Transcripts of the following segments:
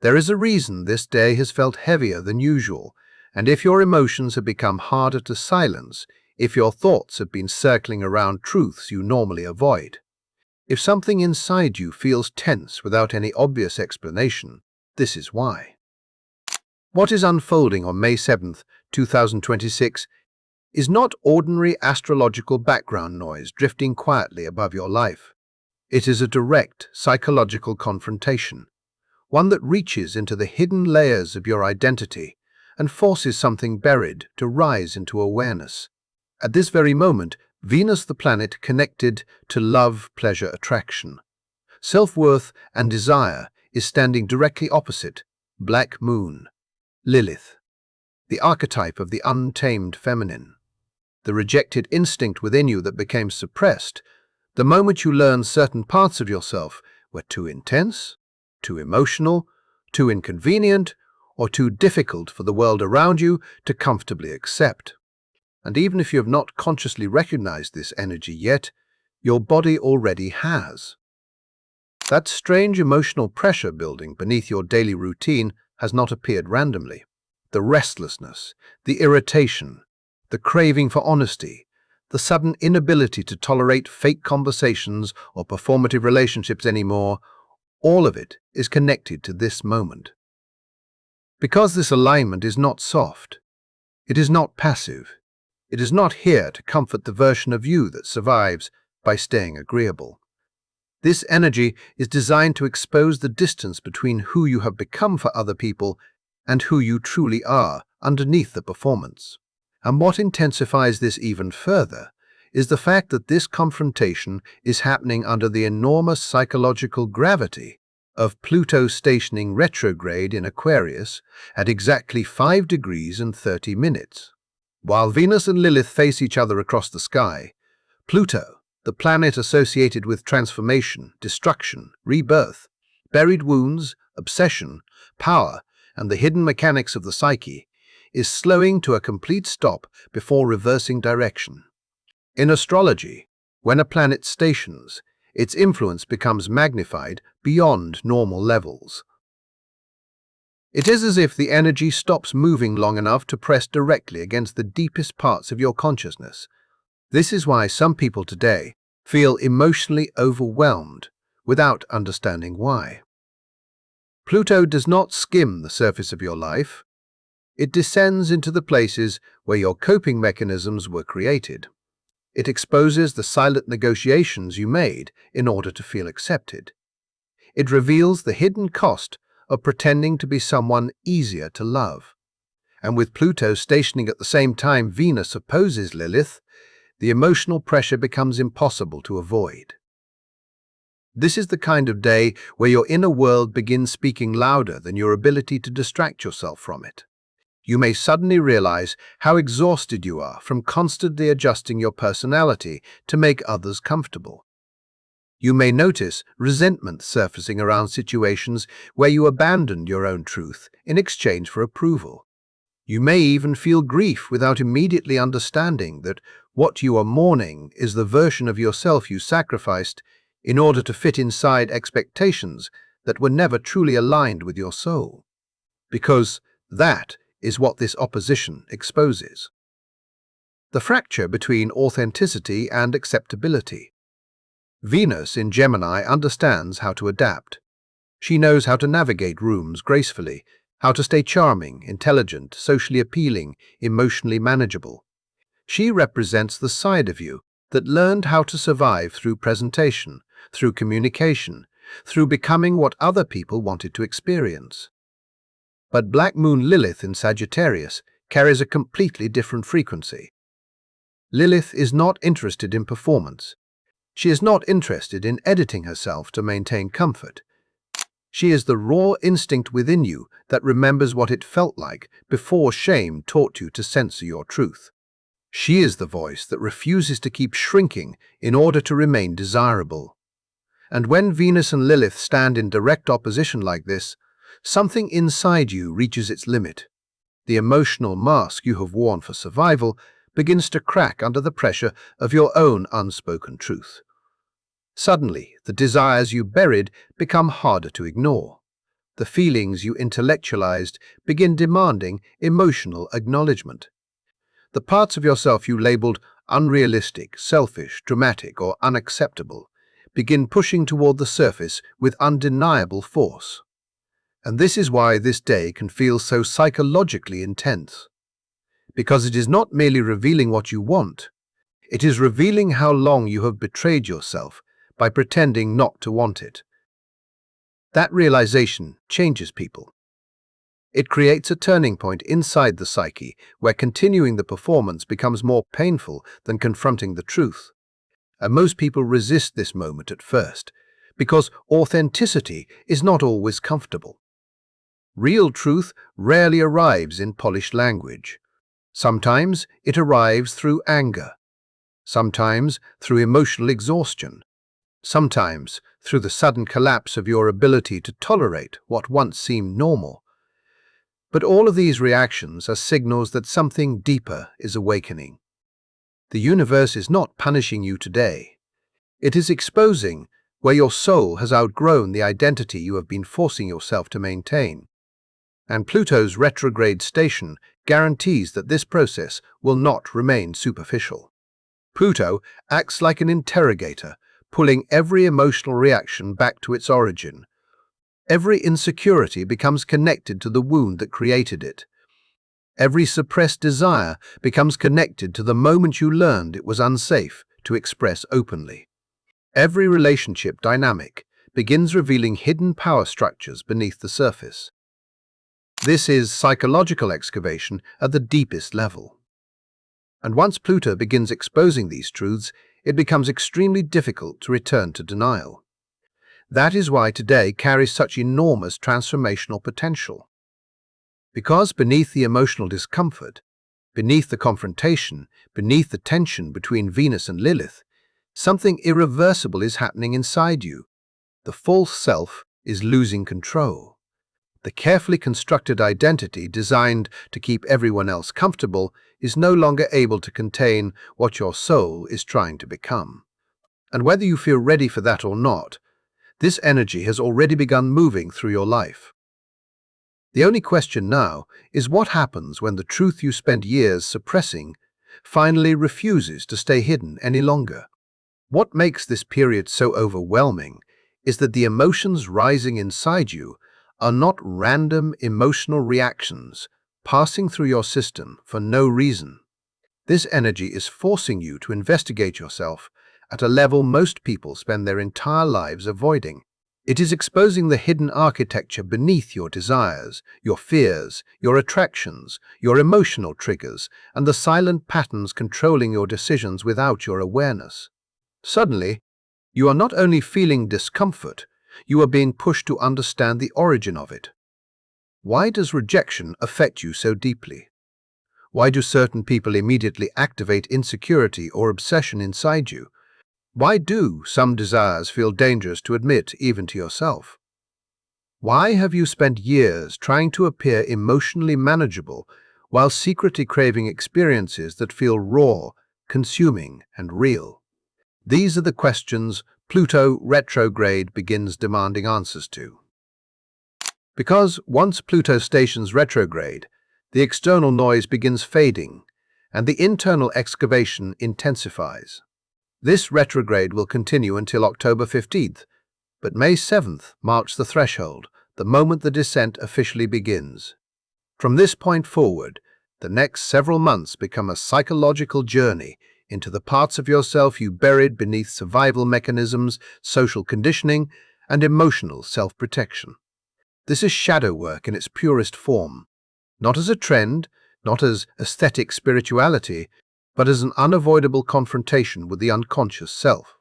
There is a reason this day has felt heavier than usual, and if your emotions have become harder to silence, if your thoughts have been circling around truths you normally avoid, if something inside you feels tense without any obvious explanation, this is why. What is unfolding on May 7th, 2026 is not ordinary astrological background noise drifting quietly above your life. It is a direct psychological confrontation, one that reaches into the hidden layers of your identity and forces something buried to rise into awareness. At this very moment, Venus, the planet connected to love, pleasure, attraction, self-worth, and desire, is standing directly opposite Black Moon Lilith, the archetype of the untamed feminine, the rejected instinct within you that became suppressed the moment you learned certain parts of yourself were too intense, too emotional, too inconvenient, or too difficult for the world around you to comfortably accept. And even if you have not consciously recognized this energy yet, your body already has. That strange emotional pressure building beneath your daily routine has not appeared randomly. The restlessness, the irritation, the craving for honesty, the sudden inability to tolerate fake conversations or performative relationships anymore, all of it is connected to this moment. Because this alignment is not soft, it is not passive, it is not here to comfort the version of you that survives by staying agreeable. This energy is designed to expose the distance between who you have become for other people and who you truly are underneath the performance. And what intensifies this even further is the fact that this confrontation is happening under the enormous psychological gravity of Pluto stationing retrograde in Aquarius at exactly 5 degrees and 30 minutes. While Venus and Lilith face each other across the sky, Pluto, the planet associated with transformation, destruction, rebirth, buried wounds, obsession, power, and the hidden mechanics of the psyche, is slowing to a complete stop before reversing direction. In astrology, when a planet stations, its influence becomes magnified beyond normal levels. It is as if the energy stops moving long enough to press directly against the deepest parts of your consciousness. This is why some people today feel emotionally overwhelmed without understanding why. Pluto does not skim the surface of your life. It descends into the places where your coping mechanisms were created. It exposes the silent negotiations you made in order to feel accepted. It reveals the hidden cost of pretending to be someone easier to love. And with Pluto stationing at the same time Venus opposes Lilith, the emotional pressure becomes impossible to avoid. This is the kind of day where your inner world begins speaking louder than your ability to distract yourself from it. You may suddenly realize how exhausted you are from constantly adjusting your personality to make others comfortable. You may notice resentment surfacing around situations where you abandoned your own truth in exchange for approval. You may even feel grief without immediately understanding that what you are mourning is the version of yourself you sacrificed in order to fit inside expectations that were never truly aligned with your soul. Because that is what this opposition exposes. The fracture between authenticity and acceptability. Venus in Gemini understands how to adapt. She knows how to navigate rooms gracefully, how to stay charming, intelligent, socially appealing, emotionally manageable. She represents the side of you that learned how to survive through presentation, through communication, through becoming what other people wanted to experience. But Black Moon Lilith in Sagittarius carries a completely different frequency. Lilith is not interested in performance. She is not interested in editing herself to maintain comfort. She is the raw instinct within you that remembers what it felt like before shame taught you to censor your truth. She is the voice that refuses to keep shrinking in order to remain desirable. And when Venus and Lilith stand in direct opposition like this, something inside you reaches its limit. The emotional mask you have worn for survival begins to crack under the pressure of your own unspoken truth. Suddenly, the desires you buried become harder to ignore. The feelings you intellectualized begin demanding emotional acknowledgement. The parts of yourself you labeled unrealistic, selfish, dramatic, or unacceptable begin pushing toward the surface with undeniable force. And this is why this day can feel so psychologically intense. Because it is not merely revealing what you want, it is revealing how long you have betrayed yourself by pretending not to want it. That realization changes people. It creates a turning point inside the psyche where continuing the performance becomes more painful than confronting the truth. And most people resist this moment at first, because authenticity is not always comfortable. Real truth rarely arrives in polished language. Sometimes it arrives through anger, sometimes through emotional exhaustion, sometimes through the sudden collapse of your ability to tolerate what once seemed normal. But all of these reactions are signals that something deeper is awakening. The universe is not punishing you today. It is exposing where your soul has outgrown the identity you have been forcing yourself to maintain. And Pluto's retrograde station guarantees that this process will not remain superficial. Pluto acts like an interrogator, pulling every emotional reaction back to its origin. Every insecurity becomes connected to the wound that created it. Every suppressed desire becomes connected to the moment you learned it was unsafe to express openly. Every relationship dynamic begins revealing hidden power structures beneath the surface. This is psychological excavation at the deepest level. And once Pluto begins exposing these truths, it becomes extremely difficult to return to denial. That is why today carries such enormous transformational potential. Because beneath the emotional discomfort, beneath the confrontation, beneath the tension between Venus and Lilith, something irreversible is happening inside you. The false self is losing control. The carefully constructed identity designed to keep everyone else comfortable is no longer able to contain what your soul is trying to become. And whether you feel ready for that or not, this energy has already begun moving through your life. The only question now is what happens when the truth you spent years suppressing finally refuses to stay hidden any longer. What makes this period so overwhelming is that the emotions rising inside you are not random emotional reactions passing through your system for no reason. This energy is forcing you to investigate yourself at a level most people spend their entire lives avoiding. It is exposing the hidden architecture beneath your desires, your fears, your attractions, your emotional triggers, and the silent patterns controlling your decisions without your awareness. Suddenly, you are not only feeling discomfort, you are being pushed to understand the origin of it. Why does rejection affect you so deeply? Why do certain people immediately activate insecurity or obsession inside you? Why do some desires feel dangerous to admit even to yourself? Why have you spent years trying to appear emotionally manageable while secretly craving experiences that feel raw, consuming, and real? These are the questions Pluto retrograde begins demanding answers to. Because once Pluto stations retrograde, the external noise begins fading, and the internal excavation intensifies. This retrograde will continue until October 15th, but May 7th marks the threshold, the moment the descent officially begins. From this point forward, the next several months become a psychological journey into the parts of yourself you buried beneath survival mechanisms, social conditioning, and emotional self-protection. This is shadow work in its purest form, not as a trend, not as aesthetic spirituality, but as an unavoidable confrontation with the unconscious self.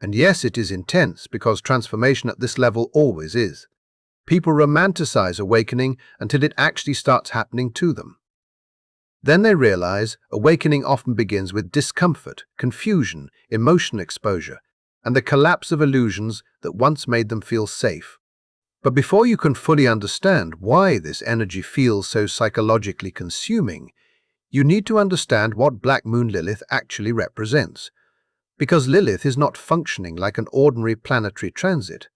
And yes, it is intense because transformation at this level always is. People romanticize awakening until it actually starts happening to them. Then they realize awakening often begins with discomfort, confusion, emotion exposure, and the collapse of illusions that once made them feel safe. But before you can fully understand why this energy feels so psychologically consuming, you need to understand what Black Moon Lilith actually represents. Because Lilith is not functioning like an ordinary planetary transit.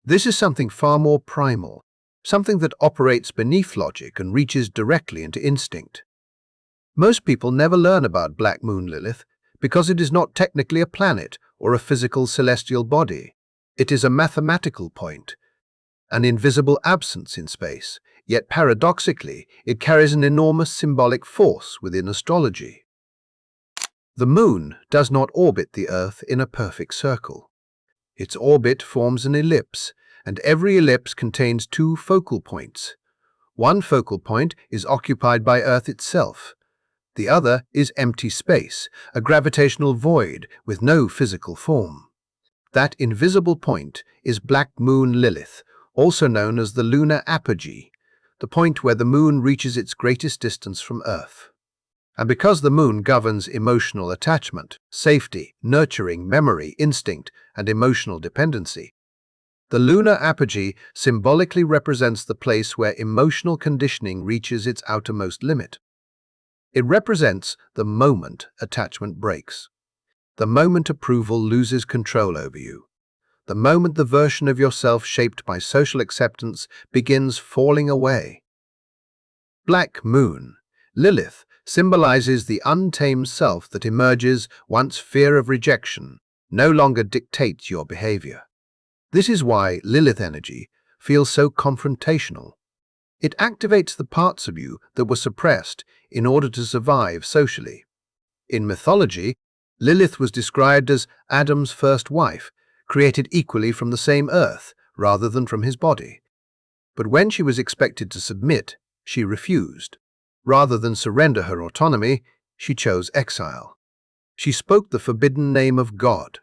This is something far more primal, something that operates beneath logic and reaches directly into instinct. Most people never learn about Black Moon Lilith because it is not technically a planet or a physical celestial body. It is a mathematical point, an invisible absence in space, yet paradoxically, it carries an enormous symbolic force within astrology. The Moon does not orbit the Earth in a perfect circle. Its orbit forms an ellipse, and every ellipse contains two focal points. One focal point is occupied by Earth itself. The other is empty space, a gravitational void with no physical form. That invisible point is Black Moon Lilith, also known as the lunar apogee, the point where the Moon reaches its greatest distance from Earth. And because the Moon governs emotional attachment, safety, nurturing, memory, instinct, and emotional dependency, the lunar apogee symbolically represents the place where emotional conditioning reaches its outermost limit. It represents the moment attachment breaks, the moment approval loses control over you, the moment the version of yourself shaped by social acceptance begins falling away. Black Moon Lilith symbolizes the untamed self that emerges once fear of rejection no longer dictates your behavior. This is why Lilith energy feels so confrontational. It activates the parts of you that were suppressed in order to survive socially. In mythology, Lilith was described as Adam's first wife, created equally from the same earth rather than from his body. But when she was expected to submit, she refused. Rather than surrender her autonomy, she chose exile. She spoke the forbidden name of God,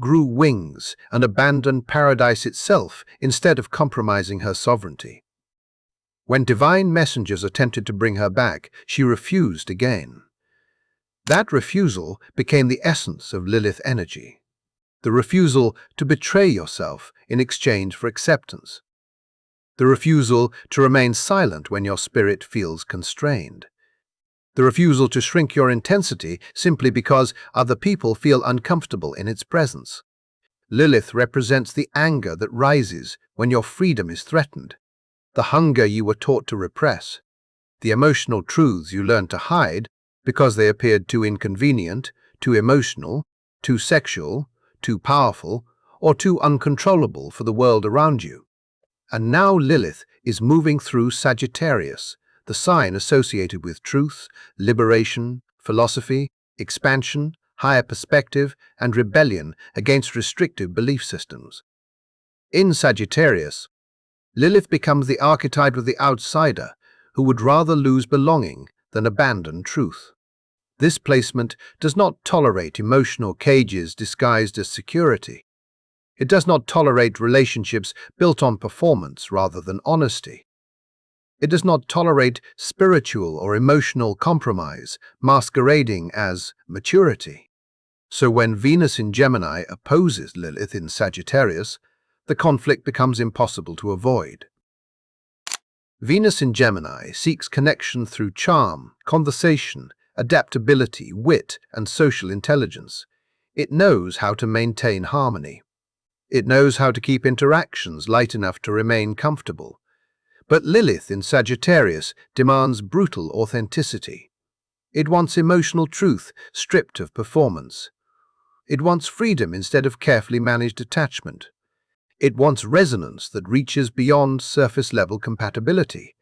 grew wings, and abandoned paradise itself instead of compromising her sovereignty. When divine messengers attempted to bring her back, she refused again. That refusal became the essence of Lilith energy, the refusal to betray yourself in exchange for acceptance, the refusal to remain silent when your spirit feels constrained, the refusal to shrink your intensity simply because other people feel uncomfortable in its presence. Lilith represents the anger that rises when your freedom is threatened, the hunger you were taught to repress, the emotional truths you learned to hide because they appeared too inconvenient, too emotional, too sexual, too powerful, or too uncontrollable for the world around you. And now Lilith is moving through Sagittarius, the sign associated with truth, liberation, philosophy, expansion, higher perspective, and rebellion against restrictive belief systems. In Sagittarius, Lilith becomes the archetype of the outsider who would rather lose belonging than abandon truth. This placement does not tolerate emotional cages disguised as security. It does not tolerate relationships built on performance rather than honesty. It does not tolerate spiritual or emotional compromise masquerading as maturity. So when Venus in Gemini opposes Lilith in Sagittarius, the conflict becomes impossible to avoid. Venus in Gemini seeks connection through charm, conversation, adaptability, wit, and social intelligence. It knows how to maintain harmony. It knows how to keep interactions light enough to remain comfortable. But Lilith in Sagittarius demands brutal authenticity. It wants emotional truth stripped of performance. It wants freedom instead of carefully managed attachment. It wants resonance that reaches beyond surface-level compatibility.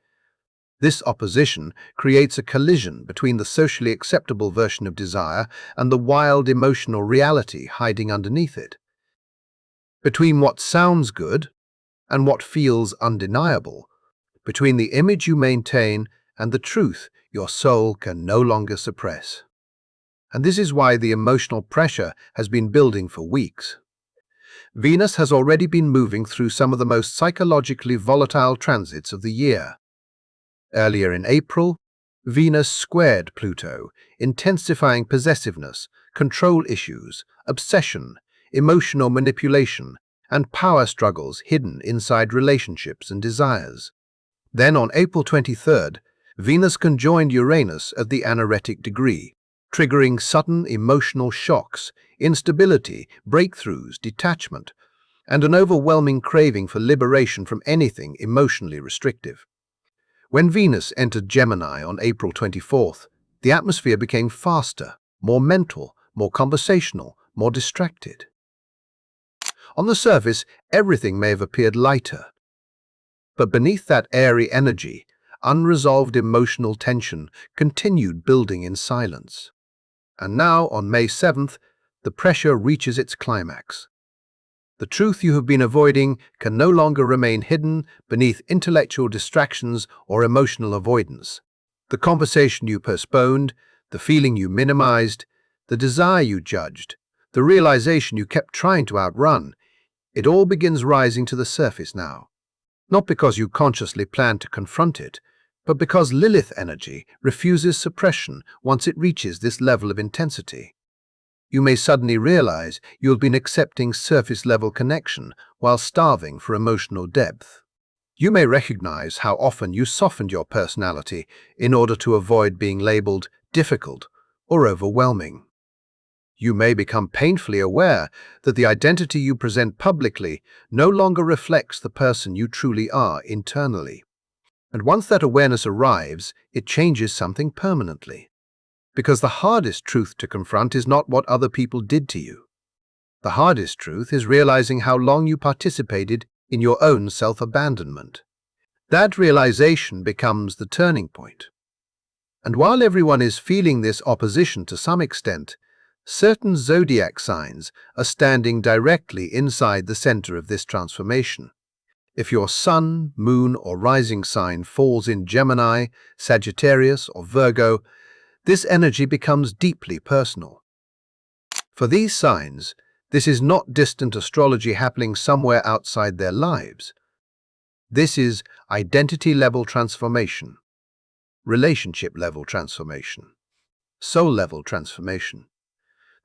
This opposition creates a collision between the socially acceptable version of desire and the wild emotional reality hiding underneath it. Between what sounds good and what feels undeniable, between the image you maintain and the truth your soul can no longer suppress. And this is why the emotional pressure has been building for weeks. Venus has already been moving through some of the most psychologically volatile transits of the year. Earlier in April, Venus squared Pluto, intensifying possessiveness, control issues, obsession, emotional manipulation, and power struggles hidden inside relationships and desires. Then on April 23rd, Venus conjoined Uranus at the anaretic degree, triggering sudden emotional shocks, instability, breakthroughs, detachment, and an overwhelming craving for liberation from anything emotionally restrictive. When Venus entered Gemini on April 24th, the atmosphere became faster, more mental, more conversational, more distracted. On the surface, everything may have appeared lighter, but beneath that airy energy, unresolved emotional tension continued building in silence. And now, on May 7th, the pressure reaches its climax. The truth you have been avoiding can no longer remain hidden beneath intellectual distractions or emotional avoidance. The conversation you postponed, the feeling you minimized, the desire you judged, the realization you kept trying to outrun, it all begins rising to the surface now. Not because you consciously plan to confront it, but because Lilith energy refuses suppression once it reaches this level of intensity. You may suddenly realize you've been accepting surface-level connection while starving for emotional depth. You may recognize how often you softened your personality in order to avoid being labeled difficult or overwhelming. You may become painfully aware that the identity you present publicly no longer reflects the person you truly are internally. And once that awareness arrives, it changes something permanently. Because the hardest truth to confront is not what other people did to you. The hardest truth is realizing how long you participated in your own self-abandonment. That realization becomes the turning point. And while everyone is feeling this opposition to some extent, certain zodiac signs are standing directly inside the center of this transformation. If your sun, moon, or rising sign falls in Gemini, Sagittarius, or Virgo, this energy becomes deeply personal. For these signs, this is not distant astrology happening somewhere outside their lives. This is identity-level transformation, relationship-level transformation, soul-level transformation.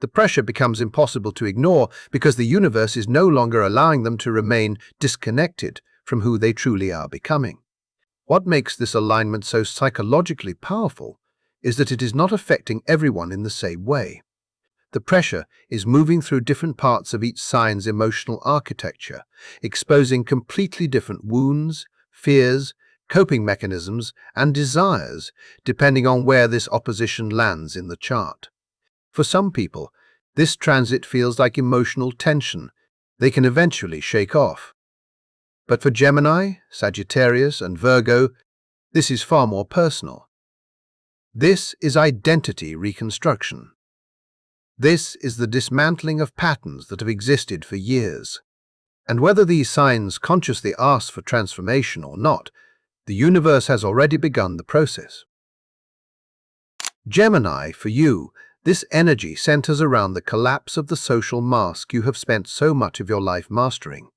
The pressure becomes impossible to ignore because the universe is no longer allowing them to remain disconnected from who they truly are becoming. What makes this alignment so psychologically powerful is that it is not affecting everyone in the same way. The pressure is moving through different parts of each sign's emotional architecture, exposing completely different wounds, fears, coping mechanisms, and desires, depending on where this opposition lands in the chart. For some people, this transit feels like emotional tension they can eventually shake off. But for Gemini, Sagittarius, and Virgo, this is far more personal. This is identity reconstruction. This is the dismantling of patterns that have existed for years. And whether these signs consciously ask for transformation or not, the universe has already begun the process. Gemini, for you, this energy centers around the collapse of the social mask you have spent so much of your life mastering.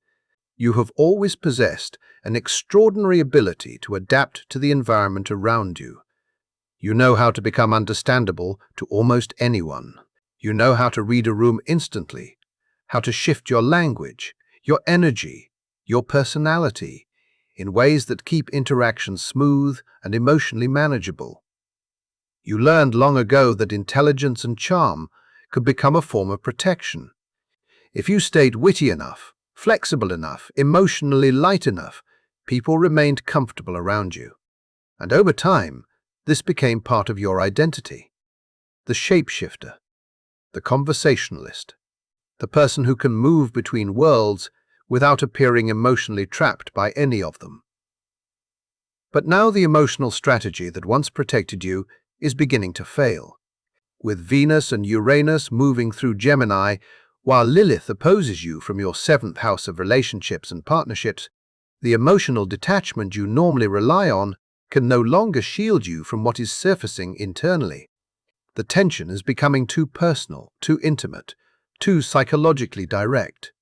You have always possessed an extraordinary ability to adapt to the environment around you. You know how to become understandable to almost anyone. You know how to read a room instantly, how to shift your language, your energy, your personality, in ways that keep interactions smooth and emotionally manageable. You learned long ago that intelligence and charm could become a form of protection. If you stayed witty enough, flexible enough, emotionally light enough, people remained comfortable around you. And over time, this became part of your identity. The shapeshifter, the conversationalist, the person who can move between worlds without appearing emotionally trapped by any of them. But now the emotional strategy that once protected you is beginning to fail. With Venus and Uranus moving through Gemini, while Lilith opposes you from your seventh house of relationships and partnerships, the emotional detachment you normally rely on can no longer shield you from what is surfacing internally. The tension is becoming too personal, too intimate, too psychologically direct.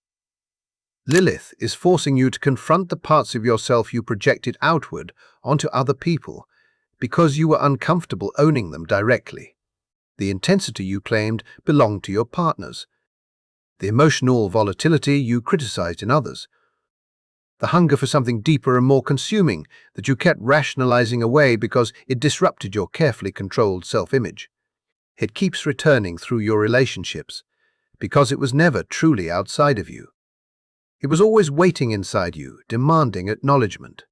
Lilith is forcing you to confront the parts of yourself you projected outward onto other people because you were uncomfortable owning them directly. The intensity you claimed belonged to your partners. The emotional volatility you criticized in others. The hunger for something deeper and more consuming that you kept rationalizing away because it disrupted your carefully controlled self-image. It keeps returning through your relationships because it was never truly outside of you. It was always waiting inside you, demanding acknowledgement.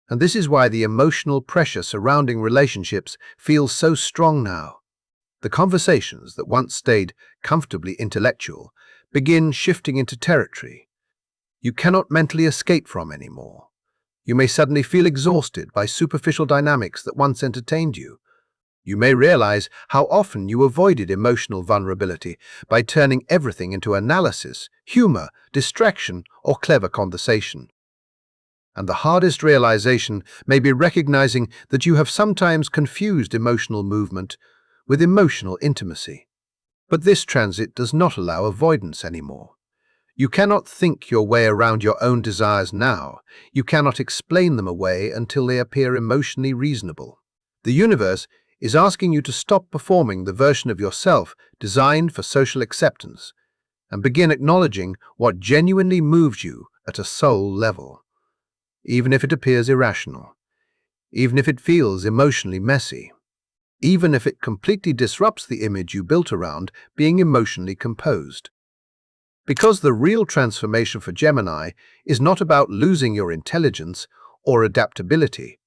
And this is why the emotional pressure surrounding relationships feels so strong now. The conversations that once stayed comfortably intellectual begin shifting into territory you cannot mentally escape from anymore. You may suddenly feel exhausted by superficial dynamics that once entertained you. You may realize how often you avoided emotional vulnerability by turning everything into analysis, humor, distraction, or clever conversation. And the hardest realization may be recognizing that you have sometimes confused emotional movement with emotional intimacy. But this transit does not allow avoidance anymore. You cannot think your way around your own desires now. You cannot explain them away until they appear emotionally reasonable. The universe is asking you to stop performing the version of yourself designed for social acceptance and begin acknowledging what genuinely moves you at a soul level, even if it appears irrational, even if it feels emotionally messy, even if it completely disrupts the image you built around being emotionally composed. Because the real transformation for Gemini is not about losing your intelligence or adaptability.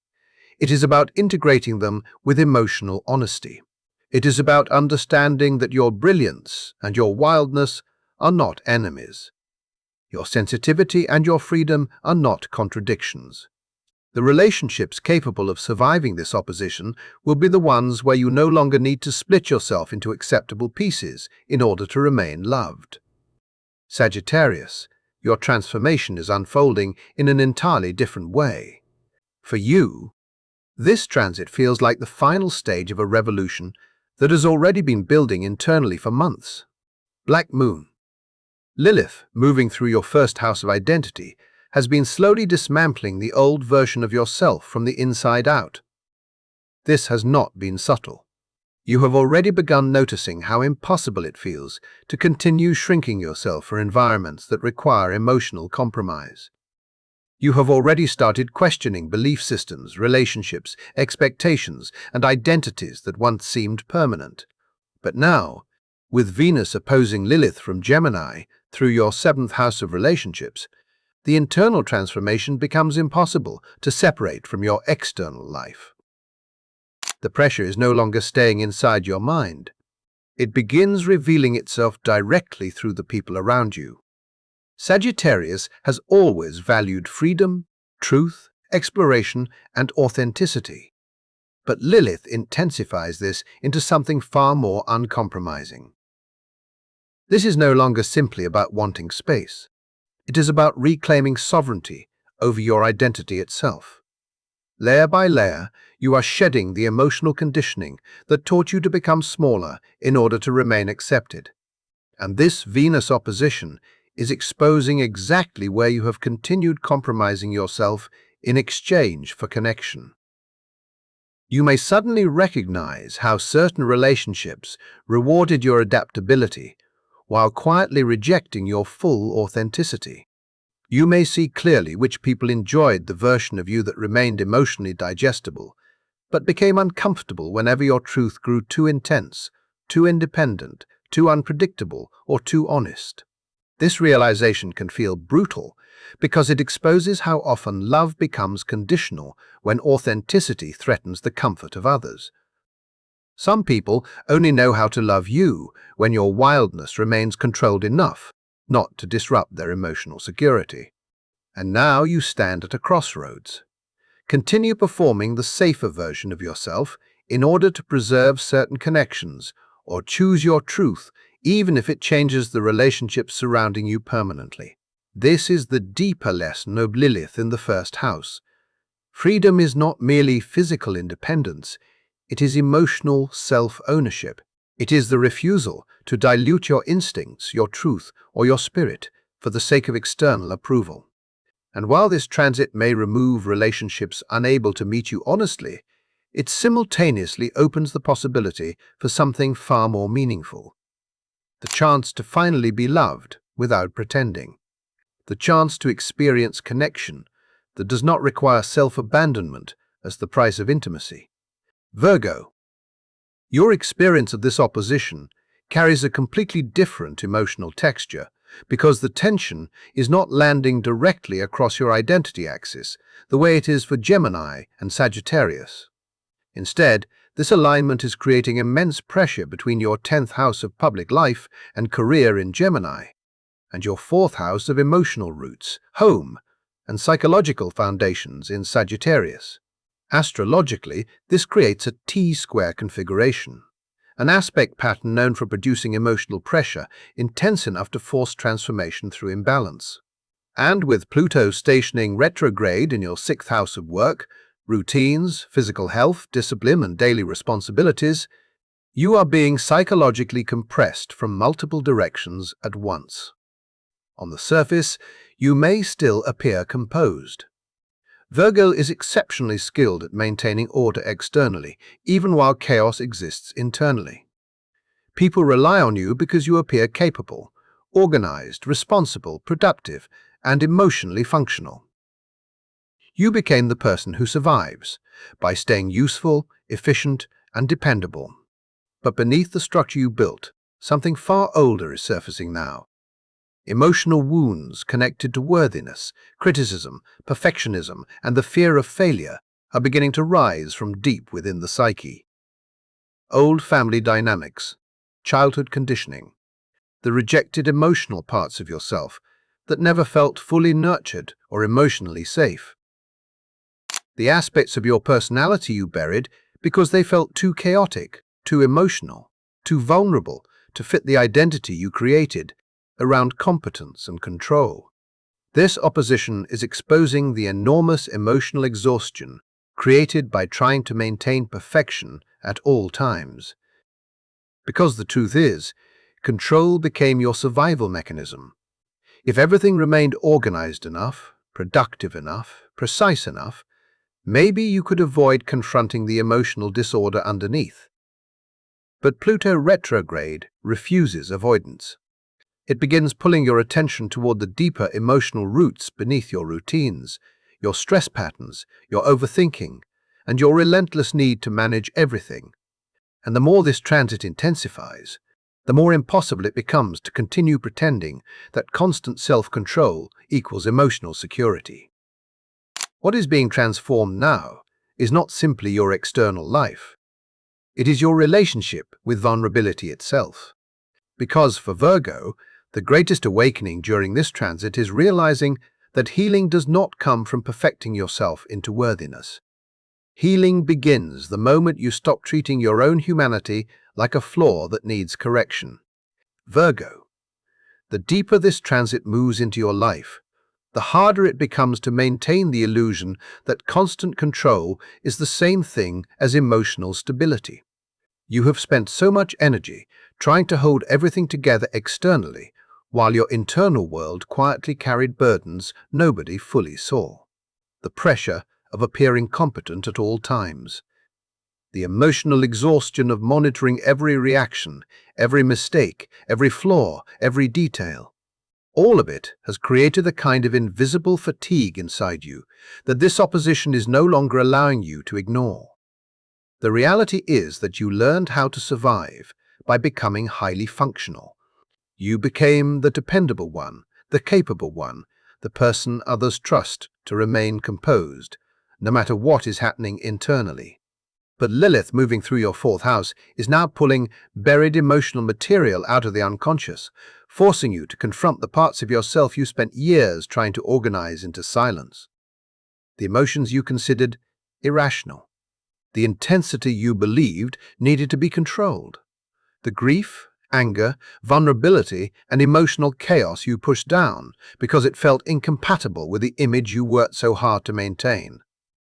It is about integrating them with emotional honesty. It is about understanding that your brilliance and your wildness are not enemies. Your sensitivity and your freedom are not contradictions. The relationships capable of surviving this opposition will be the ones where you no longer need to split yourself into acceptable pieces in order to remain loved. Sagittarius, your transformation is unfolding in an entirely different way. For you, this transit feels like the final stage of a revolution that has already been building internally for months. Black Moon Lilith, moving through your first house of identity, has been slowly dismantling the old version of yourself from the inside out. This has not been subtle. You have already begun noticing how impossible it feels to continue shrinking yourself for environments that require emotional compromise. You have already started questioning belief systems, relationships, expectations, and identities that once seemed permanent. But now, with Venus opposing Lilith from Gemini through your seventh house of relationships, the internal transformation becomes impossible to separate from your external life. The pressure is no longer staying inside your mind. It begins revealing itself directly through the people around you. Sagittarius has always valued freedom, truth, exploration, and authenticity. But Lilith intensifies this into something far more uncompromising. This is no longer simply about wanting space. It is about reclaiming sovereignty over your identity itself. Layer by layer, you are shedding the emotional conditioning that taught you to become smaller in order to remain accepted. And this Venus opposition is exposing exactly where you have continued compromising yourself in exchange for connection. You may suddenly recognize how certain relationships rewarded your adaptability while quietly rejecting your full authenticity. You may see clearly which people enjoyed the version of you that remained emotionally digestible, but became uncomfortable whenever your truth grew too intense, too independent, too unpredictable, or too honest. This realization can feel brutal because it exposes how often love becomes conditional when authenticity threatens the comfort of others. Some people only know how to love you when your wildness remains controlled enough not to disrupt their emotional security. And now you stand at a crossroads. Continue performing the safer version of yourself in order to preserve certain connections, or choose your truth even if it changes the relationships surrounding you permanently. This is the deeper lesson of Lilith in the first house. Freedom is not merely physical independence, it is emotional self-ownership. It is the refusal to dilute your instincts, your truth, or your spirit for the sake of external approval. And while this transit may remove relationships unable to meet you honestly, it simultaneously opens the possibility for something far more meaningful. The chance to finally be loved without pretending. The chance to experience connection that does not require self-abandonment as the price of intimacy. Virgo, your experience of this opposition carries a completely different emotional texture because the tension is not landing directly across your identity axis, the way it is for Gemini and Sagittarius. Instead, this alignment is creating immense pressure between your 10th house of public life and career in Gemini, and your 4th house of emotional roots, home, and psychological foundations in Sagittarius. Astrologically, this creates a T-square configuration, an aspect pattern known for producing emotional pressure intense enough to force transformation through imbalance. And with Pluto stationing retrograde in your 6th house of work, routines, physical health, discipline, and daily responsibilities, you are being psychologically compressed from multiple directions at once. On the surface, you may still appear composed. Virgo is exceptionally skilled at maintaining order externally, even while chaos exists internally. People rely on you because you appear capable, organized, responsible, productive, and emotionally functional. You became the person who survives by staying useful, efficient, and dependable. But beneath the structure you built, something far older is surfacing now. Emotional wounds connected to worthiness, criticism, perfectionism, and the fear of failure are beginning to rise from deep within the psyche. Old family dynamics, childhood conditioning, the rejected emotional parts of yourself that never felt fully nurtured or emotionally safe. The aspects of your personality you buried because they felt too chaotic, too emotional, too vulnerable to fit the identity you created around competence and control. This opposition is exposing the enormous emotional exhaustion created by trying to maintain perfection at all times. Because the truth is, control became your survival mechanism. If everything remained organized enough, productive enough, precise enough, maybe you could avoid confronting the emotional disorder underneath. But Pluto retrograde refuses avoidance. It begins pulling your attention toward the deeper emotional roots beneath your routines, your stress patterns, your overthinking, and your relentless need to manage everything. And the more this transit intensifies, the more impossible it becomes to continue pretending that constant self-control equals emotional security. What is being transformed now is not simply your external life. It is your relationship with vulnerability itself. Because for Virgo, the greatest awakening during this transit is realizing that healing does not come from perfecting yourself into worthiness. Healing begins the moment you stop treating your own humanity like a flaw that needs correction. Virgo, the deeper this transit moves into your life, the harder it becomes to maintain the illusion that constant control is the same thing as emotional stability. You have spent so much energy trying to hold everything together externally, while your internal world quietly carried burdens nobody fully saw. The pressure of appearing competent at all times. The emotional exhaustion of monitoring every reaction, every mistake, every flaw, every detail. All of it has created a kind of invisible fatigue inside you that this opposition is no longer allowing you to ignore. The reality is that you learned how to survive by becoming highly functional. You became the dependable one, the capable one, the person others trust to remain composed, no matter what is happening internally. But Lilith, moving through your 4th house, is now pulling buried emotional material out of the unconscious, forcing you to confront the parts of yourself you spent years trying to organize into silence. The emotions you considered irrational. The intensity you believed needed to be controlled. The grief, anger, vulnerability, and emotional chaos you pushed down because it felt incompatible with the image you worked so hard to maintain.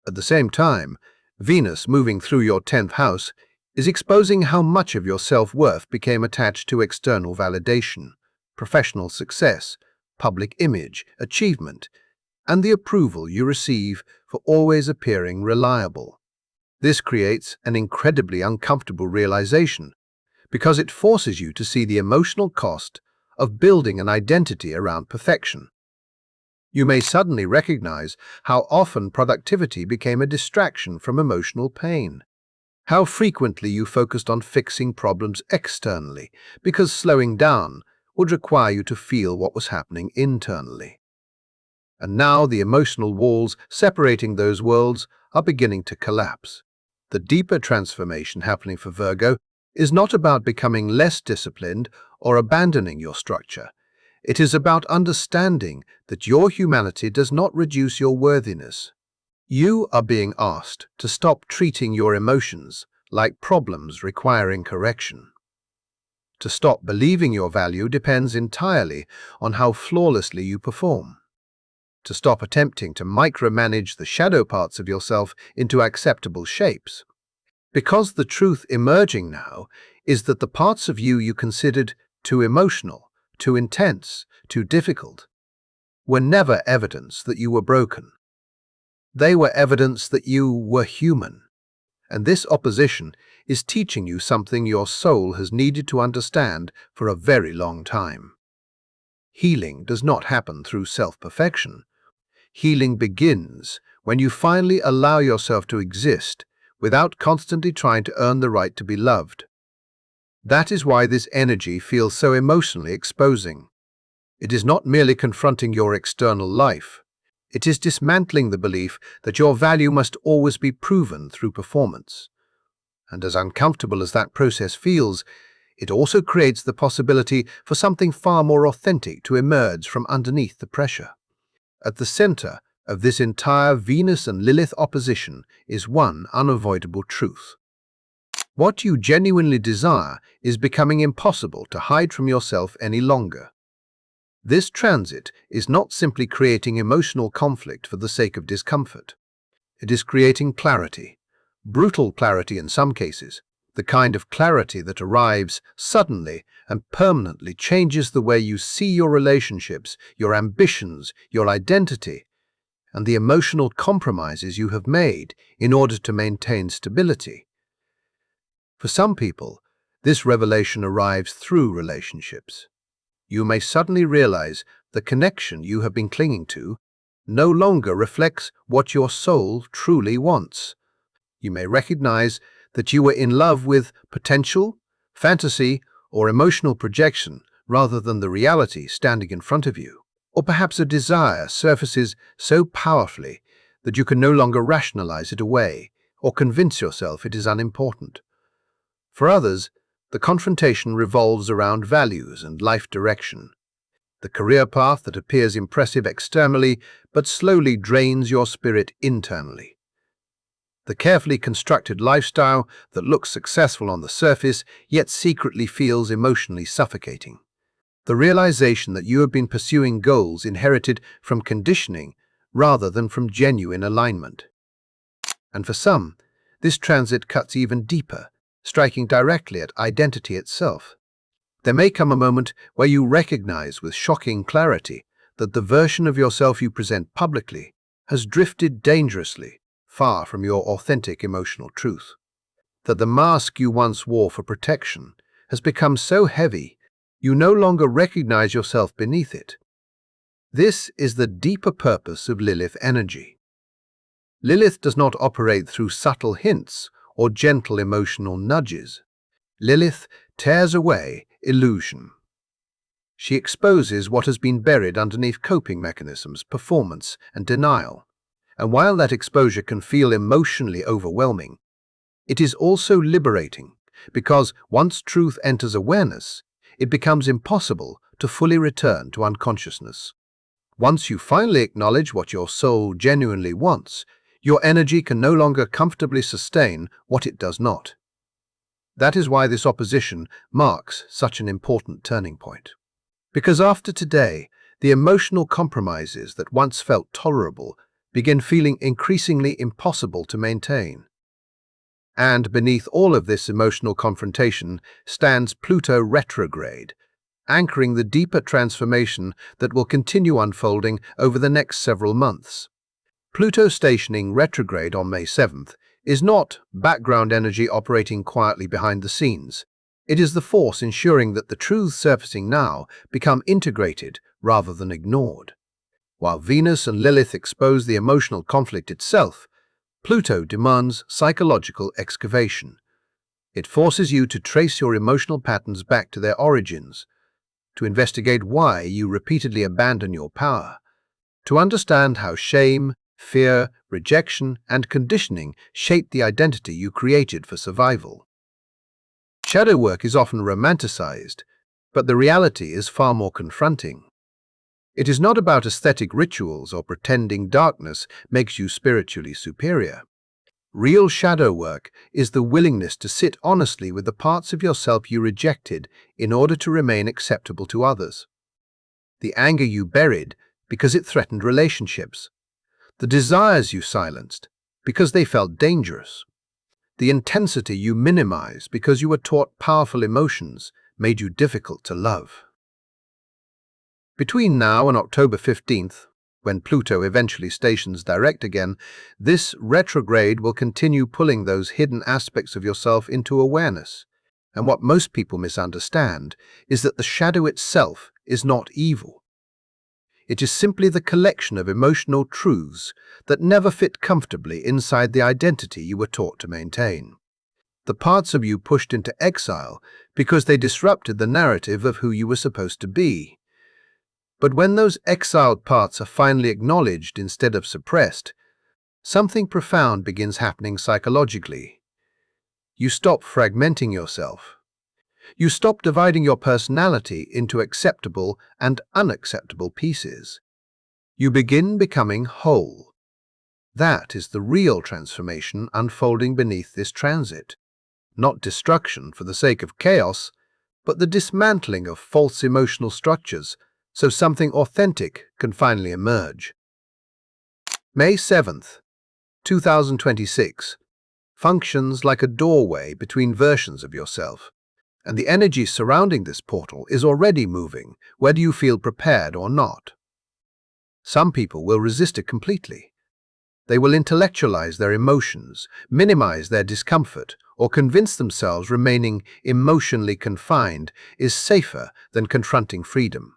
At the same time, Venus, moving through your 10th house, is exposing how much of your self-worth became attached to external validation, professional success, public image, achievement, and the approval you receive for always appearing reliable. This creates an incredibly uncomfortable realization, because it forces you to see the emotional cost of building an identity around perfection. You may suddenly recognize how often productivity became a distraction from emotional pain. How frequently you focused on fixing problems externally, because slowing down would require you to feel what was happening internally. And now the emotional walls separating those worlds are beginning to collapse. The deeper transformation happening for Virgo is not about becoming less disciplined or abandoning your structure. It is about understanding that your humanity does not reduce your worthiness. You are being asked to stop treating your emotions like problems requiring correction. To stop believing your value depends entirely on how flawlessly you perform. To stop attempting to micromanage the shadow parts of yourself into acceptable shapes. Because the truth emerging now is that the parts of you considered too emotional, too intense, too difficult, were never evidence that you were broken. They were evidence that you were human. And this opposition is teaching you something your soul has needed to understand for a very long time. Healing does not happen through self-perfection. Healing begins when you finally allow yourself to exist without constantly trying to earn the right to be loved. That is why this energy feels so emotionally exposing. It is not merely confronting your external life. It is dismantling the belief that your value must always be proven through performance. And as uncomfortable as that process feels, it also creates the possibility for something far more authentic to emerge from underneath the pressure. At the center of this entire Venus and Lilith opposition is one unavoidable truth. What you genuinely desire is becoming impossible to hide from yourself any longer. This transit is not simply creating emotional conflict for the sake of discomfort. It is creating clarity, brutal clarity in some cases, the kind of clarity that arrives suddenly and permanently changes the way you see your relationships, your ambitions, your identity, and the emotional compromises you have made in order to maintain stability. For some people, this revelation arrives through relationships. You may suddenly realize the connection you have been clinging to no longer reflects what your soul truly wants. You may recognize that you were in love with potential, fantasy, or emotional projection rather than the reality standing in front of you. Or perhaps a desire surfaces so powerfully that you can no longer rationalize it away or convince yourself it is unimportant. For others, the confrontation revolves around values and life direction. The career path that appears impressive externally but slowly drains your spirit internally. The carefully constructed lifestyle that looks successful on the surface yet secretly feels emotionally suffocating. The realization that you have been pursuing goals inherited from conditioning rather than from genuine alignment. And for some, this transit cuts even deeper, striking directly at identity itself. There may come a moment where you recognize with shocking clarity that the version of yourself you present publicly has drifted dangerously far from your authentic emotional truth. That the mask you once wore for protection has become so heavy you no longer recognize yourself beneath it. This is the deeper purpose of Lilith energy. Lilith does not operate through subtle hints or gentle emotional nudges. Lilith tears away illusion. She exposes what has been buried underneath coping mechanisms, performance, and denial. And while that exposure can feel emotionally overwhelming, it is also liberating because once truth enters awareness, it becomes impossible to fully return to unconsciousness. Once you finally acknowledge what your soul genuinely wants, your energy can no longer comfortably sustain what it does not. That is why this opposition marks such an important turning point. Because after today, the emotional compromises that once felt tolerable begin feeling increasingly impossible to maintain. And beneath all of this emotional confrontation stands Pluto retrograde, anchoring the deeper transformation that will continue unfolding over the next several months. Pluto stationing retrograde on May 7th is not background energy operating quietly behind the scenes. It is the force ensuring that the truths surfacing now become integrated rather than ignored. While Venus and Lilith expose the emotional conflict itself, Pluto demands psychological excavation. It forces you to trace your emotional patterns back to their origins, to investigate why you repeatedly abandon your power, to understand how shame, fear, rejection, and conditioning shape the identity you created for survival. Shadow work is often romanticized, but the reality is far more confronting. It is not about aesthetic rituals or pretending darkness makes you spiritually superior. Real shadow work is the willingness to sit honestly with the parts of yourself you rejected in order to remain acceptable to others. The anger you buried because it threatened relationships. The desires you silenced because they felt dangerous. The intensity you minimized because you were taught powerful emotions made you difficult to love. Between now and October 15th, when Pluto eventually stations direct again, this retrograde will continue pulling those hidden aspects of yourself into awareness. And what most people misunderstand is that the shadow itself is not evil. It is simply the collection of emotional truths that never fit comfortably inside the identity you were taught to maintain. The parts of you pushed into exile because they disrupted the narrative of who you were supposed to be. But when those exiled parts are finally acknowledged instead of suppressed, something profound begins happening psychologically. You stop fragmenting yourself. You stop dividing your personality into acceptable and unacceptable pieces. You begin becoming whole. That is the real transformation unfolding beneath this transit. Not destruction for the sake of chaos, but the dismantling of false emotional structures so something authentic can finally emerge. May 7th, 2026 functions like a doorway between versions of yourself, and the energy surrounding this portal is already moving, whether you feel prepared or not. Some people will resist it completely. They will intellectualize their emotions, minimize their discomfort, or convince themselves remaining emotionally confined is safer than confronting freedom.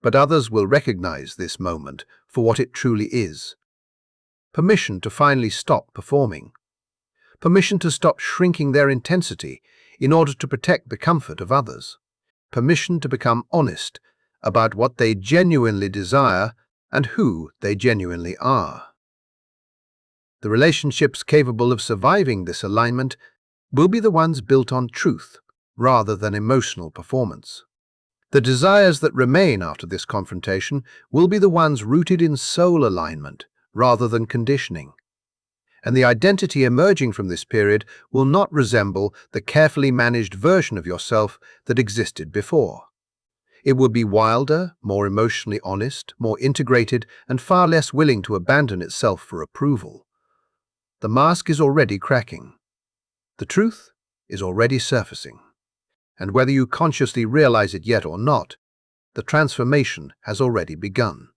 But others will recognize this moment for what it truly is. Permission to finally stop performing. Permission to stop shrinking their intensity in order to protect the comfort of others. Permission to become honest about what they genuinely desire and who they genuinely are. The relationships capable of surviving this alignment will be the ones built on truth rather than emotional performance. The desires that remain after this confrontation will be the ones rooted in soul alignment rather than conditioning. And the identity emerging from this period will not resemble the carefully managed version of yourself that existed before. It will be wilder, more emotionally honest, more integrated, and far less willing to abandon itself for approval. The mask is already cracking. The truth is already surfacing. And whether you consciously realize it yet or not, the transformation has already begun.